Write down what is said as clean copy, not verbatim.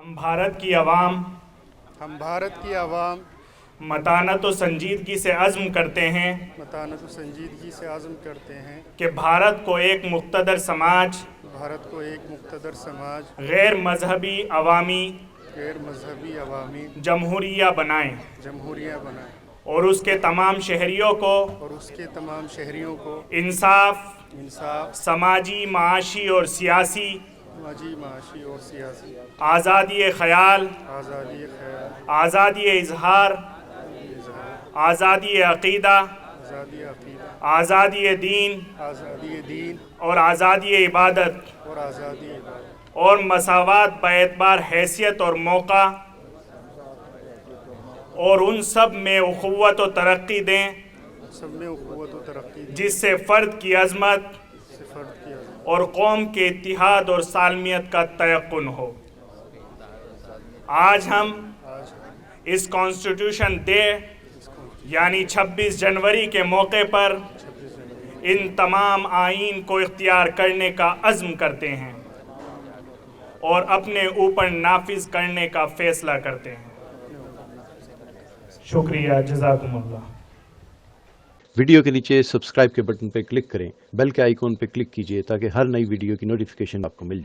हम भारत की आवाम मतानत व संजीदगी से अज़्म करते हैं मतानत व संजीदगी से आज़म करते हैं कि भारत को एक मुक़्तदर समाज, भारत को एक मुक़्तदर समाज, गैर मजहबी अवामी गैर मजहबी अवामी जमहूरिया बनाएं जमहूरिया बनाए और उसके तमाम शहरियों को और उसके तमाम शहरियों को इंसाफ, समाजी, माशी और सियासी समाजी, माशी और सियासी आज़ादी ख़याल, आज़ादी ख़याल, आज़ादी इजहार, आज़ादी अक़ीदा, आज़ादी अक़ीदा, आज़ादी दीन आज़ादी दीन और आज़ादी इबादत और आज़ादी इबादत और मसावात बएतबार हैसियत और मौका और उन सब में उख़्वत व तरक्की दें सब में उख़्वत व तरक्की दी, जिससे फ़र्द की अज़मत से फ़र्द किया और कौम के इत्तिहाद और सालमियत का तयक़्क़ुन हो। आज हम आज इस कॉन्स्टिट्यूशन डे यानी 26 जनवरी के मौके पर 26 जनवरी इन तमाम आईन को इख्तियार करने का अज़्म करते हैं और अपने ऊपर नाफिज करने का फ़ैसला करते हैं। शुक्रिया, जज़ाकुमुल्लाह। वीडियो के नीचे सब्सक्राइब के बटन पर क्लिक करें, बेल के आइकॉन पर क्लिक कीजिए ताकि हर नई वीडियो की नोटिफिकेशन आपको मिल जाए।